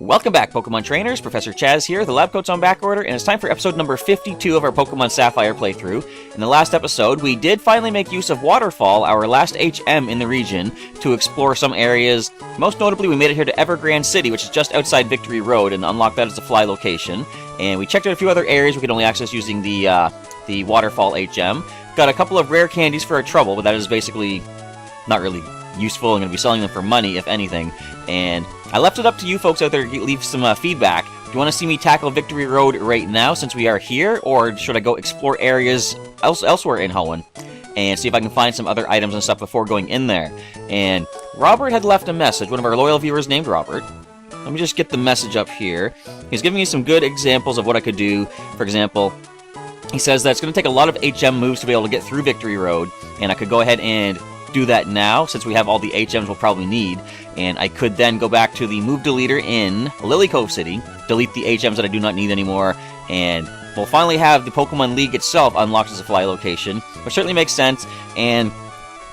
Welcome back, Pokemon Trainers. Professor Chaz here. The lab coat's on back order, and it's time for episode number 52 of our Pokemon Sapphire playthrough. In the last episode, we did finally make use of Waterfall, our last HM in the region, to explore some areas. Most notably, we made it here to Evergrande City, which is just outside Victory Road, and unlocked that as a fly location. And we checked out a few other areas we could only access using the Waterfall HM. Got a couple of rare candies for our trouble, but that is basically not really useful. I'm going to be selling them for money, if anything. And I left it up to you folks out there to leave some feedback. Do you want to see me tackle Victory Road right now since we are here, or should I go explore areas elsewhere in Hoenn and see if I can find some other items and stuff before going in there? And Robert had left a message, one of our loyal viewers named Robert. Let me just get the message up here. He's giving me some good examples of what I could do. For example, he says that it's going to take a lot of HM moves to be able to get through Victory Road, and I could go ahead and do that now, since we have all the HMs we'll probably need, and I could then go back to the move deleter in Lily Cove City, delete the HMs that I do not need anymore, and we'll finally have the Pokemon League itself unlocked as a fly location, which certainly makes sense. And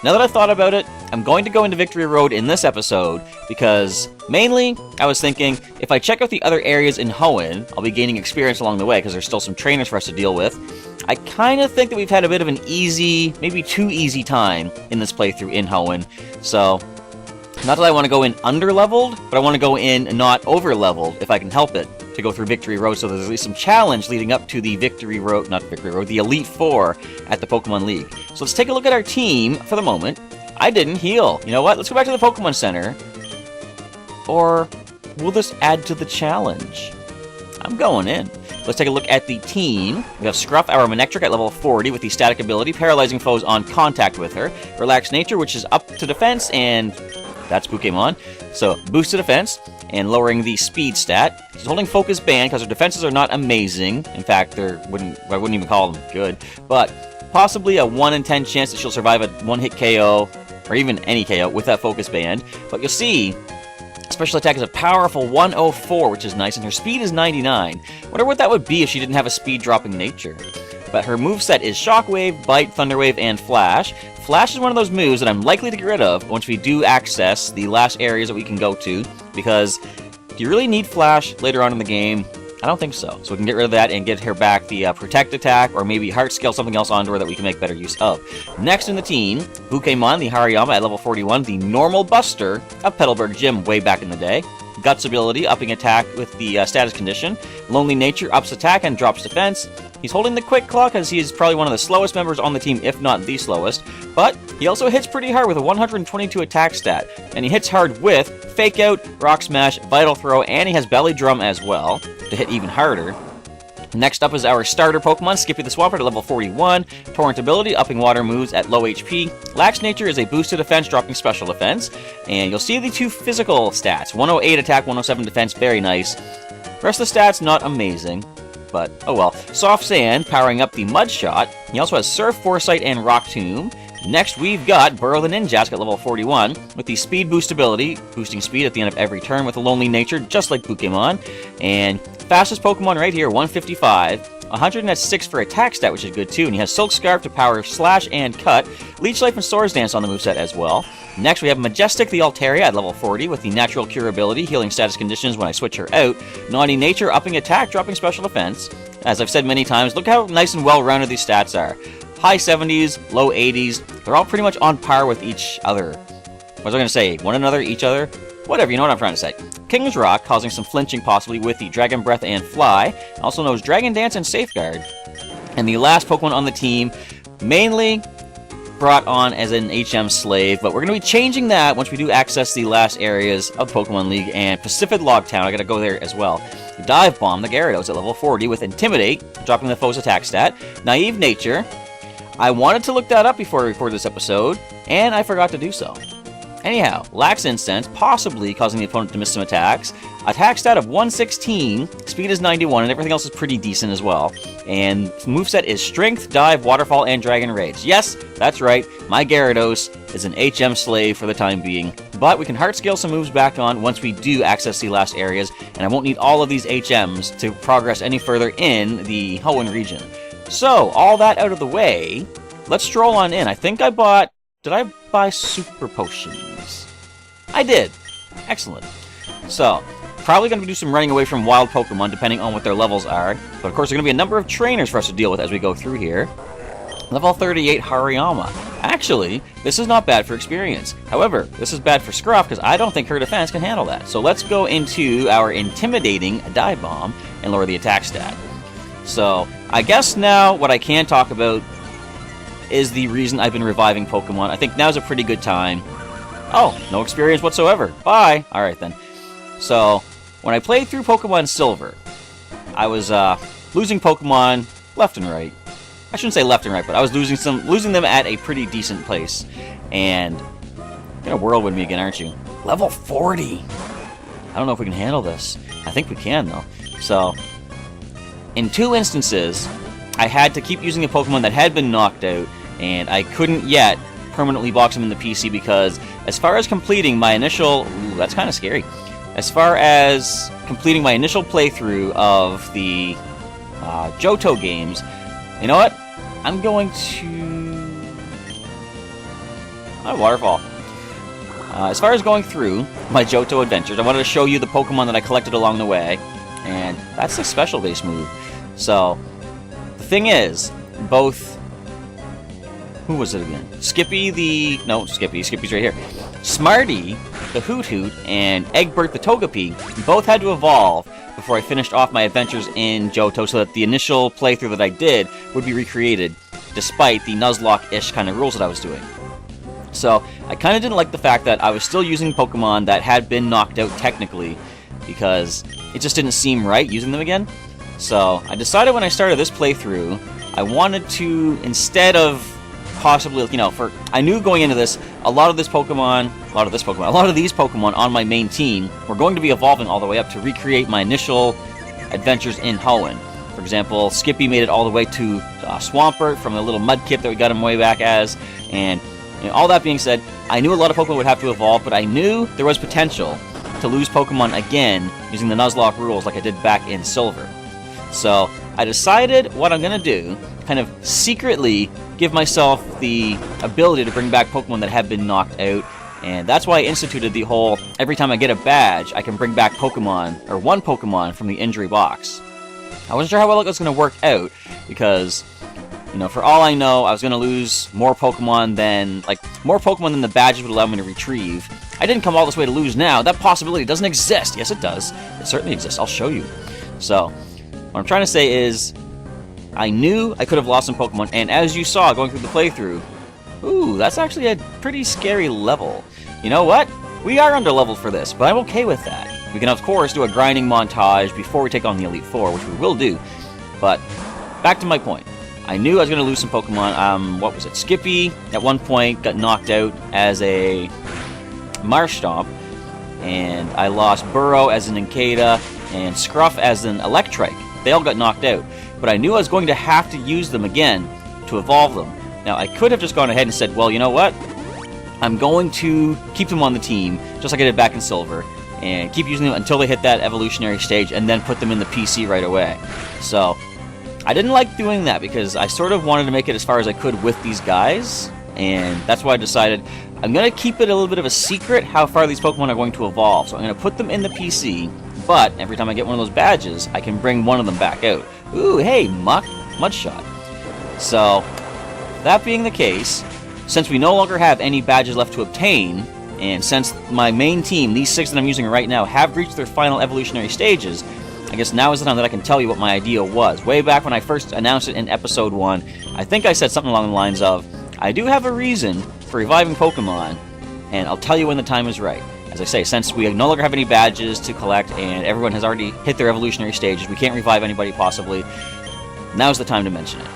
now that I've thought about it, I'm going to go into Victory Road in this episode, because mainly, I was thinking, if I check out the other areas in Hoenn, I'll be gaining experience along the way, because there's still some trainers for us to deal with. I kind of think that we've had a bit of an easy, maybe too easy time in this playthrough in Hoenn. So, not that I want to go in under-leveled, but I want to go in not over-leveled, if I can help it, to go through Victory Road, so there's at least some challenge leading up to the the Elite Four at the Pokemon League. So let's take a look at our team for the moment. I didn't heal. You know what? Let's go back to the Pokemon Center. Or will this add to the challenge? I'm going in. Let's take a look at the team. We have Scruff, our Manectric, at level 40 with the static ability, paralyzing foes on contact with her. Relaxed Nature, which is up to defense, and that's Pokémon. So, boost to defense, and lowering the speed stat. She's holding Focus Band because her defenses are not amazing. In fact, I wouldn't even call them good. But possibly a 1 in 10 chance that she'll survive a one-hit KO, or even any KO, with that Focus Band. But you'll see, special attack is a powerful 104, which is nice, and her speed is 99. Wonder what that would be if she didn't have a speed-dropping nature. But her moveset is Shockwave, Bite, Thunder Wave, and Flash. Flash is one of those moves that I'm likely to get rid of once we do access the last areas that we can go to, because do you really need Flash later on in the game? I don't think so. So we can get rid of that and get her back the Protect attack, or maybe Heart Scale something else onto her that we can make better use of. Next in the team, Pokémon, the Hariyama at level 41, the normal Buster of Petalburg Gym way back in the day. Guts ability, upping attack with the status condition. Lonely Nature ups attack and drops defense. He's holding the Quick Claw because he is probably one of the slowest members on the team, if not the slowest. But he also hits pretty hard with a 122 attack stat. And he hits hard with Fake Out, Rock Smash, Vital Throw, and he has Belly Drum as well to hit even harder. Next up is our starter Pokemon, Skippy the Swampert at level 41. Torrent ability, upping water moves at low HP. Lax Nature is a boost to defense, dropping special defense. And you'll see the two physical stats. 108 attack, 107 defense, very nice. Rest of the stats, not amazing, but oh well. Soft Sand, powering up the Mud Shot. He also has Surf, Foresight, and Rock Tomb. Next, we've got Burrow the Ninjask at level 41, with the Speed Boost ability, boosting speed at the end of every turn with a Lonely Nature, just like Pokémon. And fastest Pokemon right here, 155. 106 for attack stat, which is good too, and he has Silk Scarf to power Slash and Cut, Leech Life and Swords Dance on the moveset as well. Next, we have Majestic the Altaria at level 40 with the Natural Cure ability, healing status conditions when I switch her out. Naughty Nature, upping attack, dropping special defense. As I've said many times, look how nice and well-rounded these stats are. High 70s, low 80s, they're all pretty much on par with each other. What was I going to say? One another, each other? Whatever, you know what I'm trying to say. King's Rock, causing some flinching possibly with the Dragon Breath and Fly, also knows Dragon Dance and Safeguard. And the last Pokemon on the team, mainly brought on as an HM slave, but we're going to be changing that once we do access the last areas of Pokemon League and Pacific Log Town. I got to go there as well. Dive Bomb, the Gyarados at level 40 with Intimidate, dropping the foe's attack stat. Naive Nature, I wanted to look that up before I record this episode, and I forgot to do so. Anyhow, Lax Incense, possibly causing the opponent to miss some attacks. Attack stat of 116, speed is 91, and everything else is pretty decent as well. And moveset is Strength, Dive, Waterfall, and Dragon Rage. Yes, that's right, my Gyarados is an HM slave for the time being. But we can Heart Scale some moves back on once we do access the last areas, and I won't need all of these HMs to progress any further in the Hoenn region. So, all that out of the way, let's stroll on in. I think I bought... Did I buy Super Potions? I did. Excellent. So, Probably going to do some running away from wild Pokemon, depending on what their levels are. But of course, there are going to be a number of trainers for us to deal with as we go through here. Level 38 Hariyama. Actually, this is not bad for experience. However, this is bad for Scruff because I don't think her defense can handle that. So let's go into our intimidating Dive Bomb and lower the attack stat. So I guess now what I can talk about is the reason I've been reviving Pokemon. I think now's a pretty good time. Oh, no experience whatsoever. Bye! Alright then. So, when I played through Pokemon Silver, I was losing Pokemon left and right. I shouldn't say left and right, but I was losing them at a pretty decent pace. And you're gonna whirlwind me again, aren't you? Level 40! I don't know if we can handle this. I think we can, though. So, in 2 instances, I had to keep using a Pokemon that had been knocked out, and I couldn't yet permanently box them in the PC because as far as completing my initial... Ooh, that's kind of scary. As far as completing my initial playthrough of the Johto games, you know what? I'm going to... Waterfall. As far as going through my Johto adventures, I wanted to show you the Pokemon that I collected along the way, and that's a special base move. So, the thing is, both... Who was it again? Skippy the... No, Skippy's right here. Smarty, the Hoot Hoot, and Egbert the Togepi both had to evolve before I finished off my adventures in Johto so that the initial playthrough that I did would be recreated, despite the Nuzlocke-ish kind of rules that I was doing. So, I kind of didn't like the fact that I was still using Pokemon that had been knocked out technically, because it just didn't seem right using them again. So, I decided when I started this playthrough, I wanted to, instead of possibly, you know, I knew going into this, a lot of these Pokemon on my main team were going to be evolving all the way up to recreate my initial adventures in Hoenn. For example, Skippy made it all the way to Swampert from the little Mudkip that we got him way back as, and you know, all that being said, I knew a lot of Pokemon would have to evolve, but I knew there was potential to lose Pokemon again using the Nuzlocke rules like I did back in Silver. So, I decided what I'm going to do, kind of secretly give myself the ability to bring back Pokemon that have been knocked out, and that's why I instituted the whole, every time I get a badge, I can bring back Pokemon, or one Pokemon from the injury box. I wasn't sure how well it was going to work out, because, you know, for all I know, I was going to lose more Pokemon than the badges would allow me to retrieve. I didn't come all this way to lose now. That possibility doesn't exist. Yes, it does. It certainly exists. I'll show you. So, what I'm trying to say is, I knew I could have lost some Pokemon, and as you saw going through the playthrough, ooh, that's actually a pretty scary level. You know what? We are underleveled for this, but I'm okay with that. We can, of course, do a grinding montage before we take on the Elite Four, which we will do. But, back to my point. I knew I was going to lose some Pokemon. What was it? Skippy, at one point, got knocked out as a Marshtomp, and I lost Burrow as an Incada, and Scruff as an Electrike. They all got knocked out. But I knew I was going to have to use them again to evolve them. Now, I could have just gone ahead and said, well, you know what? I'm going to keep them on the team, just like I did back in Silver, and keep using them until they hit that evolutionary stage, and then put them in the PC right away. So, I didn't like doing that, because I sort of wanted to make it as far as I could with these guys, and that's why I decided I'm going to keep it a little bit of a secret how far these Pokemon are going to evolve. So I'm going to put them in the PC, but every time I get one of those badges, I can bring one of them back out. Ooh, hey, Mudshot. So, that being the case, since we no longer have any badges left to obtain, and since my main team, these 6 that I'm using right now, have reached their final evolutionary stages, I guess now is the time that I can tell you what my idea was. Way back when I first announced it in Episode 1, I think I said something along the lines of, I do have a reason for reviving Pokemon, and I'll tell you when the time is right. As I say, since we no longer have any badges to collect and everyone has already hit their evolutionary stages, we can't revive anybody possibly, now's the time to mention it.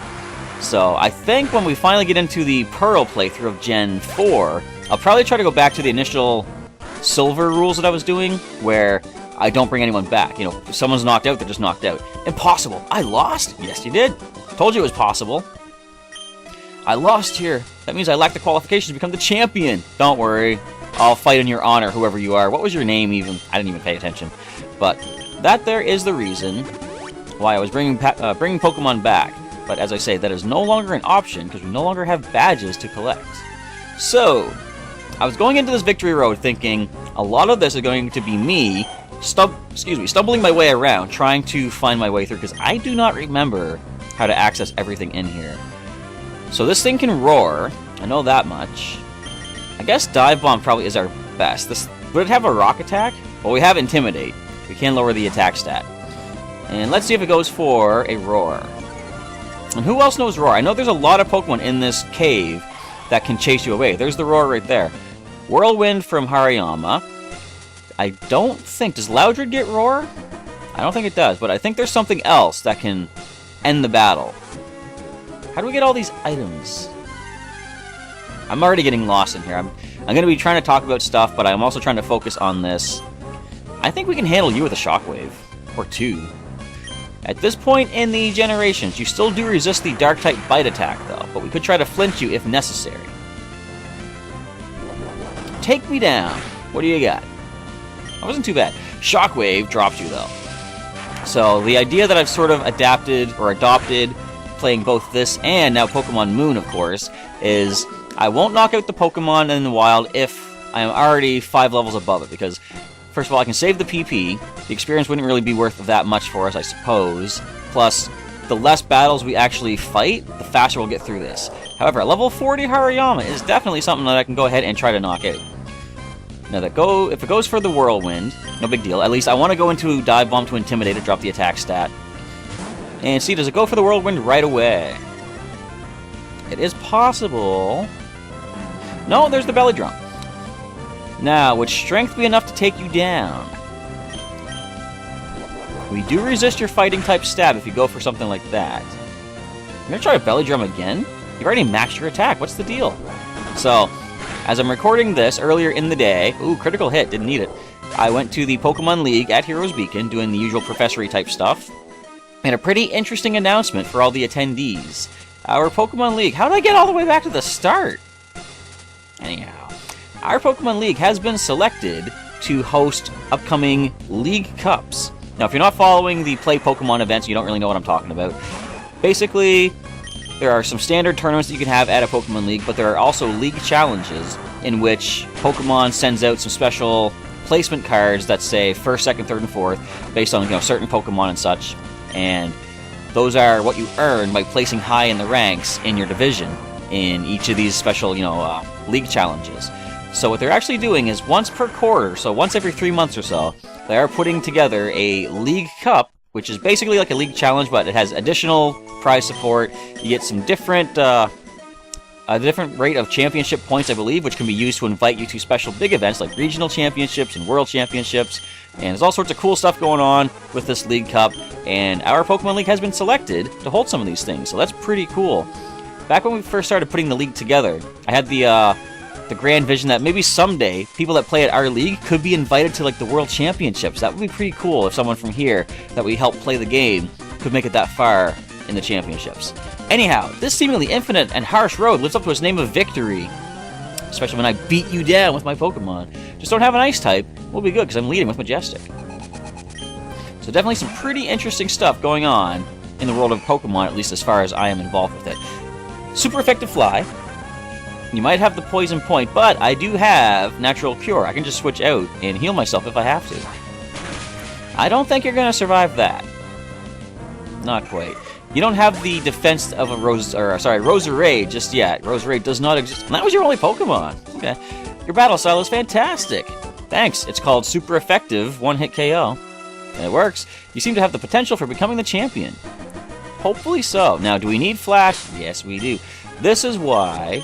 So, I think when we finally get into the Pearl playthrough of Gen 4, I'll probably try to go back to the initial Silver rules that I was doing, where I don't bring anyone back. You know, if someone's knocked out, they're just knocked out. Impossible! I lost? Yes, you did. Told you it was possible. I lost here. That means I lack the qualifications to become the champion. Don't worry. I'll fight in your honor, whoever you are. What was your name, even? I didn't even pay attention. But that there is the reason why I was bringing Pokemon back. But as I say, that is no longer an option, because we no longer have badges to collect. So, I was going into this victory road thinking, a lot of this is going to be me stumbling my way around, trying to find my way through, because I do not remember how to access everything in here. So this thing can roar, I know that much. I guess Dive Bomb probably is our best. Would it have a rock attack? Well, we have Intimidate. We can lower the attack stat. And let's see if it goes for a Roar. And who else knows Roar? I know there's a lot of Pokemon in this cave that can chase you away. There's the Roar right there. Whirlwind from Hariyama. I don't think... Does Loudred get Roar? I don't think it does, but I think there's something else that can end the battle. How do we get all these items? I'm already getting lost in here. I'm going to be trying to talk about stuff, but I'm also trying to focus on this. I think we can handle you with a Shockwave. Or two. At this point in the generations, you still do resist the Dark-type Bite attack, though, but we could try to flinch you if necessary. Take me down. What do you got? That wasn't too bad. Shockwave dropped you, though. So, the idea that I've sort of adopted, playing both this and now Pokemon Moon, of course, is I won't knock out the Pokemon in the wild if I am already 5 levels above it, because, first of all, I can save the PP. The experience wouldn't really be worth that much for us, I suppose. Plus, the less battles we actually fight, the faster we'll get through this. However, a level 40 Hariyama is definitely something that I can go ahead and try to knock out. Now, if it goes for the Whirlwind, no big deal. At least I want to go into Dive Bomb to Intimidate to drop the attack stat. And see, does it go for the Whirlwind right away? It is possible. No, there's the Belly Drum. Now, would Strength be enough to take you down? We do resist your Fighting-type stab if you go for something like that. You're going to try a Belly Drum again? You've already maxed your attack. What's the deal? So, as I'm recording this earlier in the day... Ooh, critical hit. Didn't need it. I went to the Pokemon League at Heroes Beacon, doing the usual Professory-type stuff. And a pretty interesting announcement for all the attendees. Our Pokemon League... How did I get all the way back to the start? Anyhow, our Pokemon League has been selected to host upcoming League Cups. Now, if you're not following the Play Pokemon events, you don't really know what I'm talking about. Basically, there are some standard tournaments that you can have at a Pokemon League, but there are also League Challenges in which Pokemon sends out some special placement cards that say 1st, 2nd, 3rd, and 4th, based on certain Pokemon and such. And those are what you earn by placing high in the ranks in your division in each of these special, League Challenges. So what they're actually doing is once per quarter, so once every 3 months or so, they are putting together a League Cup, which is basically like a League Challenge, but it has additional prize support. You get some different, a different rate of championship points, I believe, which can be used to invite you to special big events like regional championships and world championships. And there's all sorts of cool stuff going on with this League Cup, and our Pokemon League has been selected to hold some of these things, so that's pretty cool. Back when we first started putting the league together, I had the grand vision that maybe someday people that play at our league could be invited to like the World Championships. That would be pretty cool if someone from here that we helped play the game could make it that far in the championships. Anyhow, this seemingly infinite and harsh road lives up to its name of victory. Especially when I beat you down with my Pokemon. Just don't have an Ice type. We'll be good because I'm leading with Majestic. So definitely some pretty interesting stuff going on in the world of Pokemon, at least as far as I am involved with it. Super effective fly. You might have the poison point, but I do have natural cure. I can just switch out and heal myself if I have to. I don't think you're going to survive that. Not quite. You don't have the defense of a Roserade just yet. Roserade does not exist. And that was your only Pokemon. Okay. Your battle style is fantastic. Thanks. It's called Super Effective One-Hit KO. And it works. You seem to have the potential for becoming the champion. Hopefully so. Now, do we need Flash? Yes, we do. This is why...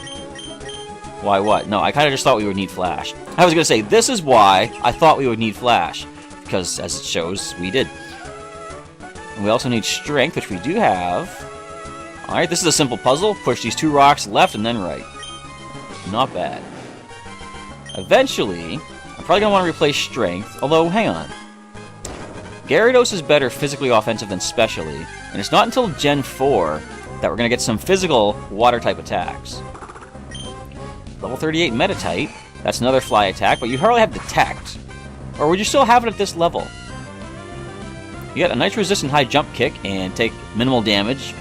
Why what? No, I kind of just thought we would need Flash. I was going to say, this is why I thought we would need Flash. Because, as it shows, we did. And we also need Strength, which we do have. Alright, this is a simple puzzle. Push these 2 rocks left and then right. Not bad. Eventually, I'm probably going to want to replace Strength. Although, hang on. Gyarados is better physically offensive than specially. And it's not until Gen 4 that we're going to get some physical Water-type attacks. Level 38 Meta-type. That's another fly attack, but you hardly have Detect. Or would you still have it at this level? You got a nice resistant high jump kick and take minimal damage.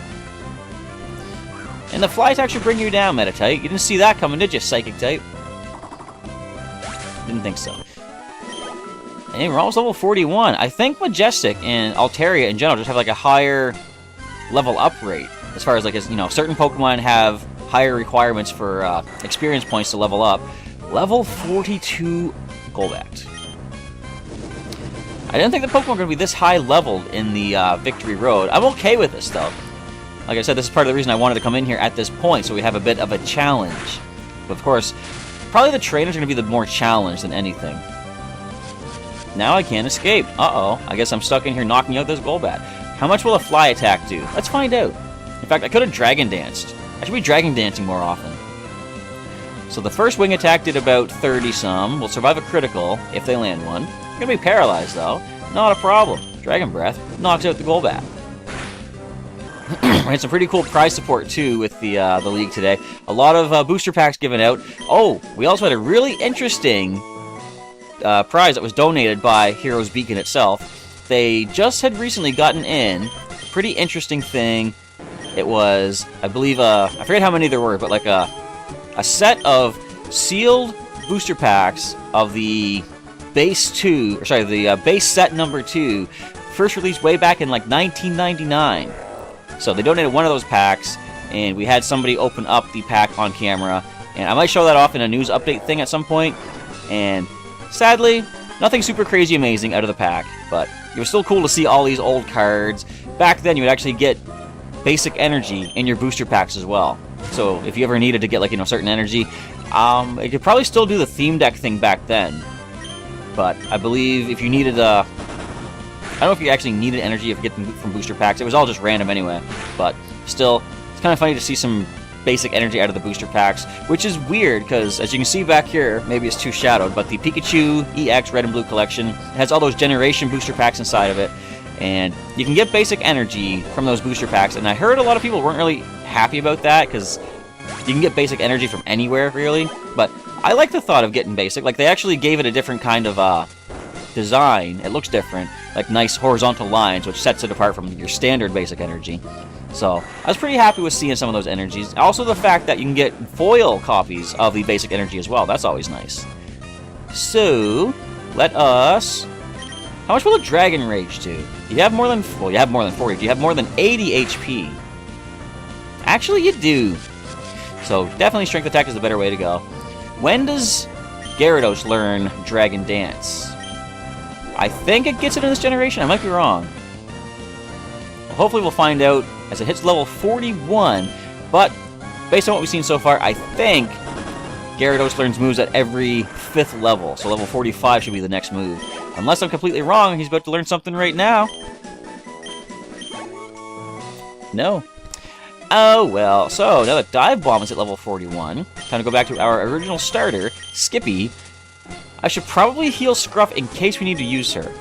And the fly attack should bring you down, Meta-type. You didn't see that coming, did you, Psychic-type? Didn't think so. Hey, we're almost level 41. I think Majestic and Altaria in general just have like a higher level up rate. As far as like, you know, certain Pokemon have higher requirements for experience points to level up. Level 42 Golbat. I didn't think the Pokemon were going to be this high leveled in the Victory Road. I'm okay with this though. Like I said, this is part of the reason I wanted to come in here at this point, so we have a bit of a challenge. But of course, probably the trainers are going to be the more challenge than anything. Now I can't escape. Uh-oh. I guess I'm stuck in here knocking out this Golbat. How much will a fly attack do? Let's find out. In fact, I could have Dragon Danced. I should be Dragon Dancing more often. So the first wing attack did about 30-some. We'll survive a critical if they land one. You're going to be paralyzed, though. Not a problem. Dragon Breath knocks out the Golbat. We had some pretty cool prize support, too, with the league today. A lot of booster packs given out. Oh, we also had a really interesting prize that was donated by Heroes Beacon itself. They just had recently gotten in a pretty interesting thing. It was, I believe, I forget how many there were, but like a set of sealed booster packs of the base 2, or sorry, the base set number 2, first released way back in like 1999. So they donated one of those packs, and we had somebody open up the pack on camera, and I might show that off in a news update thing at some point. And sadly, nothing super crazy amazing out of the pack, but it was still cool to see all these old cards. Back then, you would actually get basic energy in your booster packs as well. So if you ever needed to get, like, you know, certain energy, it could probably still do the theme deck thing back then. But I believe if you needed I don't know if you actually needed energy if you get them from booster packs. It was all just random anyway. But still, it's kind of funny to see some basic energy out of the booster packs, which is weird because, as you can see back here, maybe it's too shadowed, but the Pikachu EX Red and Blue collection has all those generation booster packs inside of it, and you can get basic energy from those booster packs. And I heard a lot of people weren't really happy about that because you can get basic energy from anywhere, really. But I like the thought of getting basic. Like, they actually gave it a different kind of design. It looks different, like nice horizontal lines, which sets it apart from your standard basic energy. So I was pretty happy with seeing some of those energies. Also the fact that you can get foil copies of the basic energy as well. That's always nice. So let us... How much will a Dragon Rage do? You have more than... Well, you have more than 40. Do you have more than 80 HP? Actually, you do. So definitely Strength Attack is the better way to go. When does Gyarados learn Dragon Dance? I think it gets it in this generation. I might be wrong. Well, hopefully we'll find out as it hits level 41. But based on what we've seen so far, I think Gyarados learns moves at every 5th level. So level 45 should be the next move. Unless I'm completely wrong, he's about to learn something right now. No. Oh, well. So, now that Dive Bomb is at level 41, time to go back to our original starter, Skippy. I should probably heal Scruff in case we need to use her.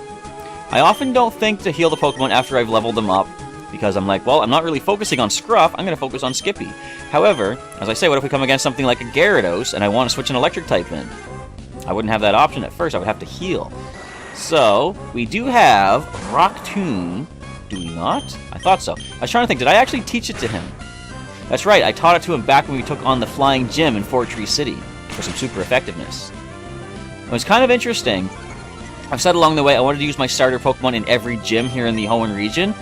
I often don't think to heal the Pokemon after I've leveled them up, because I'm like, well, I'm not really focusing on Scruff, I'm going to focus on Skippy. However, as I say, what if we come against something like a Gyarados, and I want to switch an Electric type in? I wouldn't have that option at first, I would have to heal. So, we do have Rock Tomb, do we not? I thought so. I was trying to think, did I actually teach it to him? That's right, I taught it to him back when we took on the Flying Gym in Fort Tree City, for some super effectiveness. It was kind of interesting. I've said along the way I wanted to use my starter Pokemon in every gym here in the Hoenn region,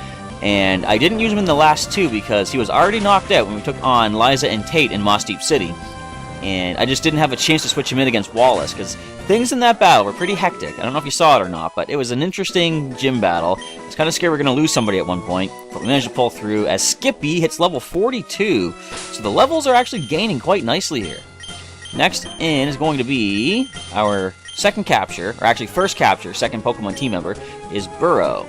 and I didn't use him in the last 2 because he was already knocked out when we took on Liza and Tate in Moss Deep City. And I just didn't have a chance to switch him in against Wallace, because things in that battle were pretty hectic. I don't know if you saw it or not, but it was an interesting gym battle. I was kind of scared we were going to lose somebody at one point, but we managed to pull through as Skippy hits level 42. So the levels are actually gaining quite nicely here. Next in is going to be our second capture, or actually first capture, second Pokemon team member, is Burrow.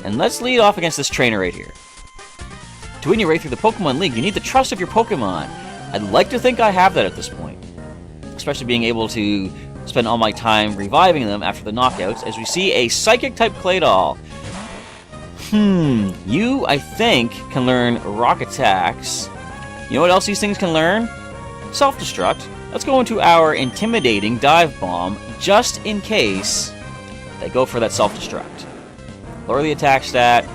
And let's lead off against this trainer right here. To win your way through the Pokemon League, you need the trust of your Pokemon. I'd like to think I have that at this point. Especially being able to spend all my time reviving them after the knockouts, as we see a Psychic-type Claydol. You, I think, can learn Rock Attacks. You know what else these things can learn? Self-Destruct. Let's go into our intimidating Dive Bomb, just in case they go for that Self-Destruct. Lower the attack stat.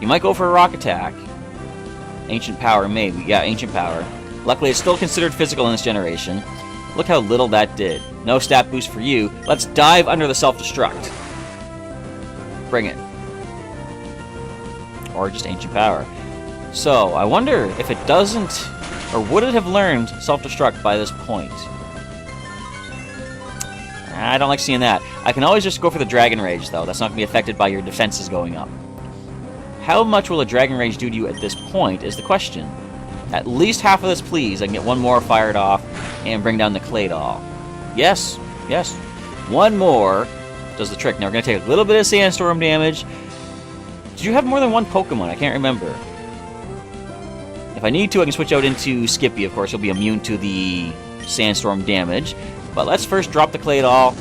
You might go for a Rock Attack. Ancient Power, maybe. Yeah, Ancient Power. Luckily, it's still considered physical in this generation. Look how little that did. No stat boost for you. Let's dive under the self-destruct. Bring it. Or just ancient power. So, I wonder if it doesn't, or would it have learned self-destruct by this point? I don't like seeing that. I can always just go for the Dragon Rage, though. That's not going to be affected by your defenses going up. How much will a Dragon Rage do to you at this point is the question. At least half of this, please. I can get one more fired off and bring down the Claydol. Yes, yes. One more does the trick. Now we're going to take a little bit of Sandstorm damage. Did you have more than one Pokemon? I can't remember. If I need to, I can switch out into Skippy. Of course, he'll be immune to the Sandstorm damage. But let's first drop the Claydol,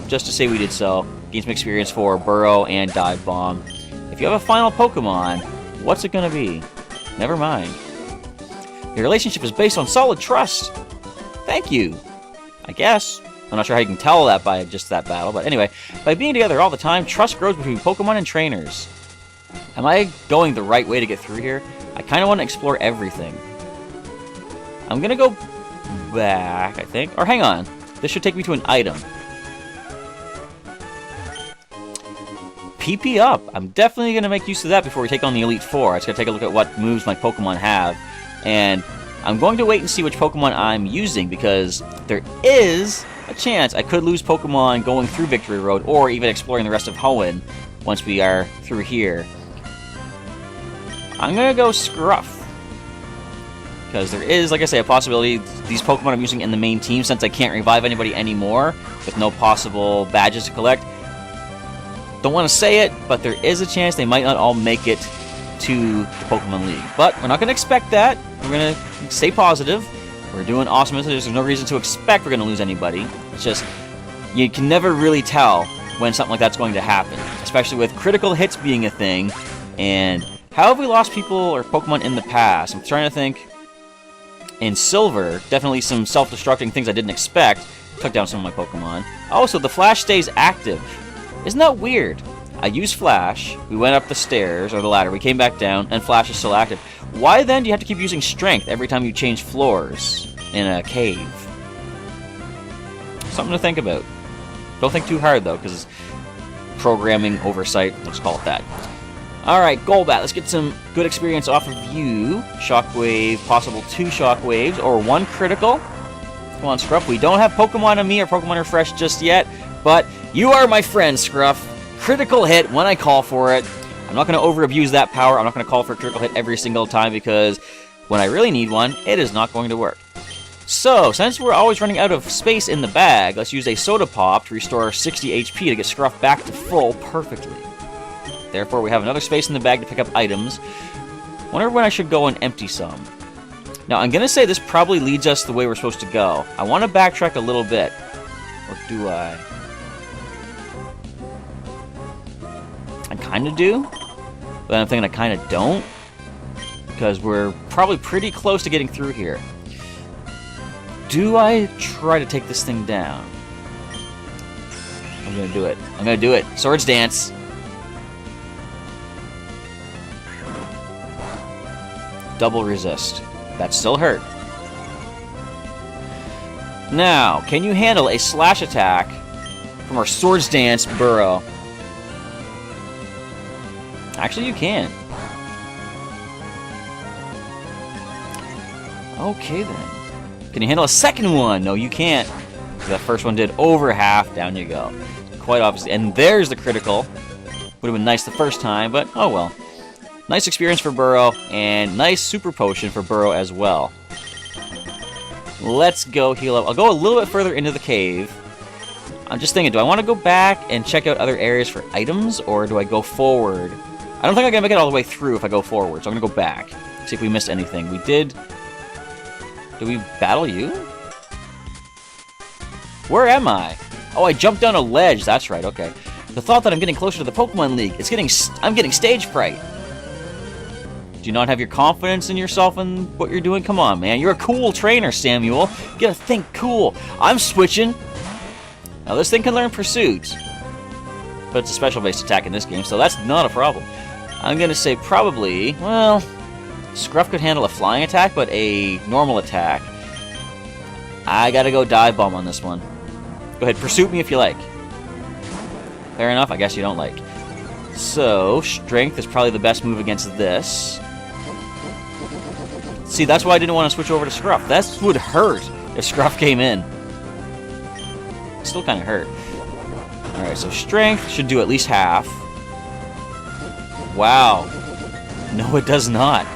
just to say we did so. Gain some experience for Burrow and Dive Bomb. If you have a final Pokemon, what's it going to be? Never mind. Your relationship is based on solid trust. Thank you. I guess. I'm not sure how you can tell that by just that battle, but anyway. By being together all the time, trust grows between Pokemon and trainers. Am I going the right way to get through here? I kind of want to explore everything. I'm going to go back, I think. Or hang on. This should take me to an item. PP up. I'm definitely going to make use of that before we take on the Elite Four. I just got to take a look at what moves my Pokemon have. And I'm going to wait and see which Pokemon I'm using, because there is a chance I could lose Pokemon going through Victory Road, or even exploring the rest of Hoenn once we are through here. I'm going to go Scruff. Because there is, like I say, a possibility these Pokemon I'm using in the main team, since I can't revive anybody anymore, with no possible badges to collect. Don't want to say it, but there is a chance they might not all make it to the Pokemon League. But we're not going to expect that. We're going to stay positive. We're doing awesome. There's no reason to expect we're going to lose anybody. It's just, you can never really tell when something like that's going to happen. Especially with critical hits being a thing. And how have we lost people or Pokemon in the past? I'm trying to think. In Silver, definitely some self-destructing things I didn't expect. Took down some of my Pokemon. Also, the Flash stays active. Isn't that weird? I used Flash, we went up the stairs, or the ladder, we came back down, and Flash is still active. Why then do you have to keep using Strength every time you change floors in a cave? Something to think about. Don't think too hard, though, because programming oversight, let's call it that. Alright, Golbat, let's get some good experience off of you. Shockwave, possible 2 Shockwaves, or 1 critical. Come on, Scruff, we don't have Pokemon on me or Pokemon Refresh just yet, but you are my friend, Scruff. Critical hit when I call for it. I'm not going to over-abuse that power. I'm not going to call for a critical hit every single time, because when I really need one, it is not going to work. So, since we're always running out of space in the bag, let's use a Soda Pop to restore 60 HP to get Scruff back to full perfectly. Therefore, we have another space in the bag to pick up items. Wonder when I should go and empty some. Now, I'm going to say this probably leads us the way we're supposed to go. I want to backtrack a little bit. Or do I? I kind of do, but I'm thinking I kind of don't, because we're probably pretty close to getting through here. Do I try to take this thing down? I'm going to do it. I'm going to do it. Swords Dance. Double resist. That still hurt. Now, can you handle a slash attack from our Swords Dance Burrow? Actually, you can. Okay, then. Can you handle a second one? No, you can't. The first one did over half. Down you go. Quite obviously. And there's the critical. Would have been nice the first time, but oh well. Nice experience for Burrow, and nice Super Potion for Burrow as well. Let's go heal up. I'll go a little bit further into the cave. I'm just thinking, do I want to go back and check out other areas for items, or do I go forward? I don't think I'm going to make it all the way through if I go forward, so I'm going to go back. See if we missed anything. We did... Did we battle you? Where am I? Oh, I jumped down a ledge. That's right, okay. The thought that I'm getting closer to the Pokemon League, I'm getting stage fright. Do you not have your confidence in yourself and what you're doing? Come on, man. You're a cool trainer, Samuel. You gotta think cool. I'm switching. Now, this thing can learn Pursuit, but it's a special-based attack in this game, so that's not a problem. I'm going to say probably, well, Scruff could handle a flying attack, but a normal attack. I got to go Dive Bomb on this one. Go ahead, pursue me if you like. Fair enough, I guess you don't like. So, Strength is probably the best move against this. See, that's why I didn't want to switch over to Scruff. That would hurt if Scruff came in. Still kind of hurt. Alright, so Strength should do at least half. Wow. No, it does not.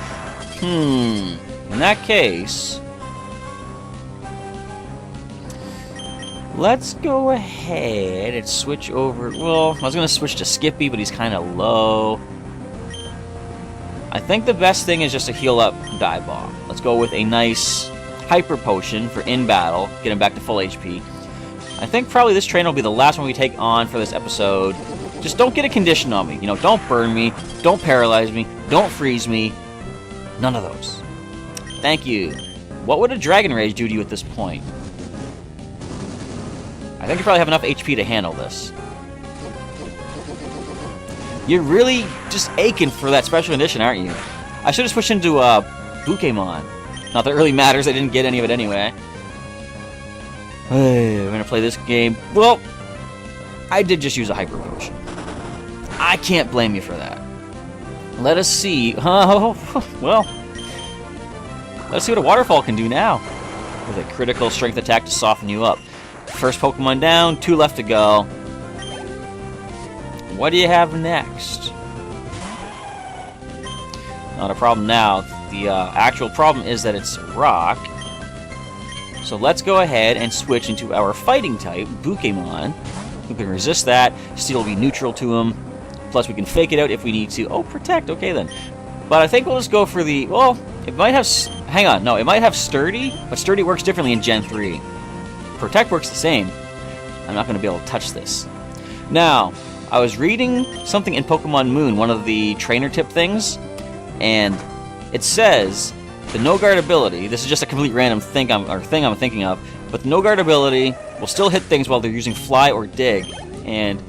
In that case... let's go ahead and switch over... well, I was going to switch to Skippy, but he's kind of low. I think the best thing is just to heal up Dive Bomb. Let's go with a nice Hyper Potion for in battle, get him back to full HP. I think probably this trainer will be the last one we take on for this episode. Just don't get a condition on me. You know, don't burn me, don't paralyze me, don't freeze me. None of those. Thank you. What would a Dragon Rage do to you at this point? I think you probably have enough HP to handle this. You're really just aching for that special edition, aren't you? I should have switched into Pokémon. Not that it really matters, I didn't get any of it anyway. We're gonna play this game. Well, I did just use a Hyper Potion. I can't blame you for that. Let us see. Oh, well. Let's see what a Waterfall can do now. With a critical strength attack to soften you up. First Pokemon down, 2 left to go. What do you have next? Not a problem now. The actual problem is that it's rock. So let's go ahead and switch into our fighting type, Pokémon. We can resist that. Steel will be neutral to him. Plus we can fake it out if we need to. Oh, protect. Okay then. But I think we'll just go for the... well, it might have... hang on. No, it might have Sturdy, but Sturdy works differently in Gen 3. Protect works the same. I'm not going to be able to touch this. Now, I was reading something in Pokemon Moon, one of the trainer tip things, and it says the No Guard ability, this is just a complete random thing I'm thinking of, but the No Guard ability will still hit things while they're using Fly or Dig, and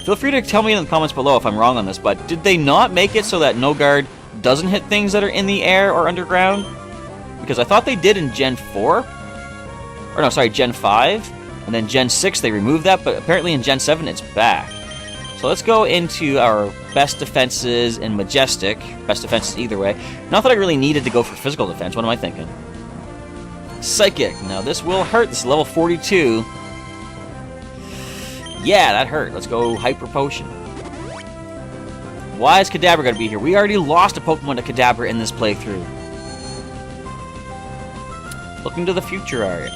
feel free to tell me in the comments below if I'm wrong on this, but did they not make it so that No Guard doesn't hit things that are in the air or underground? Because I thought they did in Gen 4. Or no, sorry, Gen 5. And then Gen 6 they removed that, but apparently in Gen 7 it's back. So let's go into our best defenses in Majestic. Best defenses either way. Not that I really needed to go for physical defense. What am I thinking? Psychic. Now this will hurt. This is level 42. Yeah, that hurt. Let's go Hyper Potion. Why is Kadabra going to be here? We already lost a Pokemon to Kadabra in this playthrough. Looking to the future, are you?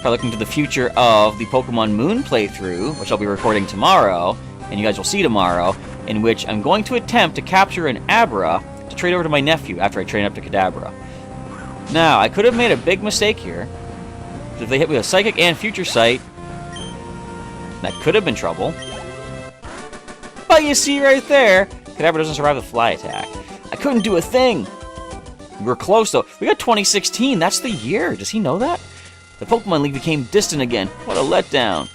Probably looking to the future of the Pokemon Moon playthrough, which I'll be recording tomorrow, and you guys will see tomorrow, in which I'm going to attempt to capture an Abra to trade over to my nephew after I train up to Kadabra. Now, I could have made a big mistake here. If they hit me with Psychic and Future Sight, that could have been trouble. But you see right there, Kadabra doesn't survive the Fly attack. I couldn't do a thing. We were close, though. We got 2016. That's the year. Does he know that? The Pokemon League became distant again. What a letdown.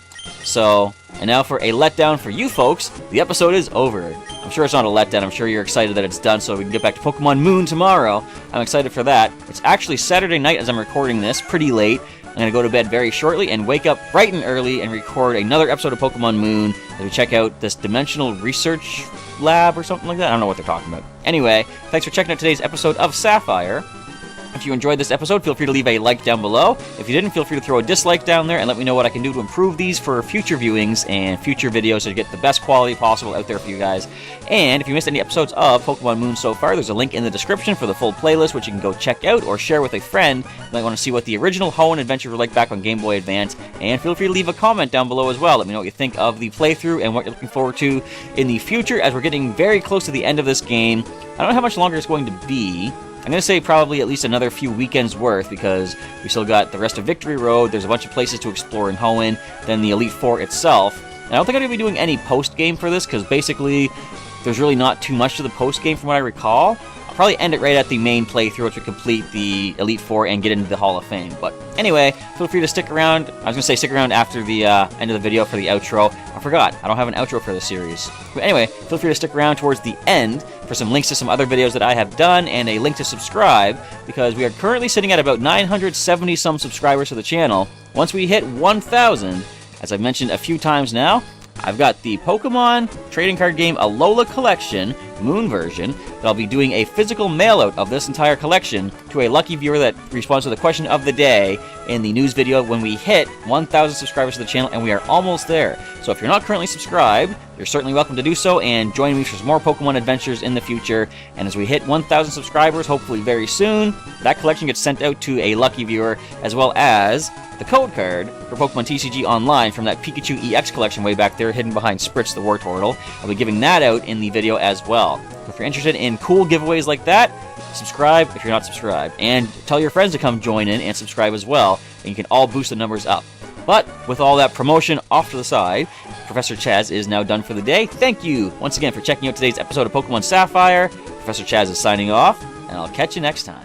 So, and now for a letdown for you folks, the episode is over. I'm sure it's not a letdown. I'm sure you're excited that it's done so we can get back to Pokemon Moon tomorrow. I'm excited for that. It's actually Saturday night as I'm recording this, pretty late. I'm going to go to bed very shortly and wake up bright and early and record another episode of Pokemon Moon as we check out this Dimensional Research Lab or something like that. I don't know what they're talking about. Anyway, thanks for checking out today's episode of Sapphire. If you enjoyed this episode, feel free to leave a like down below. If you didn't, feel free to throw a dislike down there and let me know what I can do to improve these for future viewings and future videos to get the best quality possible out there for you guys. And if you missed any episodes of Pokemon Moon so far, there's a link in the description for the full playlist, which you can go check out or share with a friend. You might want to see what the original Hoenn adventure was like back on Game Boy Advance. And feel free to leave a comment down below as well. Let me know what you think of the playthrough and what you're looking forward to in the future, as we're getting very close to the end of this game. I don't know how much longer it's going to be. I'm going to say probably at least another few weekends worth, because we still got the rest of Victory Road, there's a bunch of places to explore in Hoenn, then the Elite Four itself. And I don't think I'm going to be doing any post-game for this, because basically there's really not too much to the post-game from what I recall. probably end it right at the main playthrough, which would complete the Elite Four and get into the Hall of Fame. But anyway, feel free to stick around. I was going to say stick around after the end of the video for the outro. I forgot, I don't have an outro for the series. But anyway, feel free to stick around towards the end for some links to some other videos that I have done and a link to subscribe, because we are currently sitting at about 970 some subscribers to the channel. Once we hit 1,000, as I've mentioned a few times now, I've got the Pokemon trading card game Alola Collection, Moon version, that I'll be doing a physical mail-out of this entire collection to a lucky viewer that responds to the question of the day in the news video when we hit 1,000 subscribers to the channel, and we are almost there. So if you're not currently subscribed, you're certainly welcome to do so, and join me for some more Pokemon adventures in the future. And as we hit 1,000 subscribers, hopefully very soon, that collection gets sent out to a lucky viewer, as well as the code card for Pokemon TCG Online from that Pikachu EX collection way back there, hidden behind Spritz the Wartortle. I'll be giving that out in the video as well. If you're interested in cool giveaways like that, subscribe if you're not subscribed. And tell your friends to come join in and subscribe as well, and you can all boost the numbers up. But with all that promotion off to the side, Professor Chaz is now done for the day. Thank you once again for checking out today's episode of Pokemon Sapphire. Professor Chaz is signing off, and I'll catch you next time.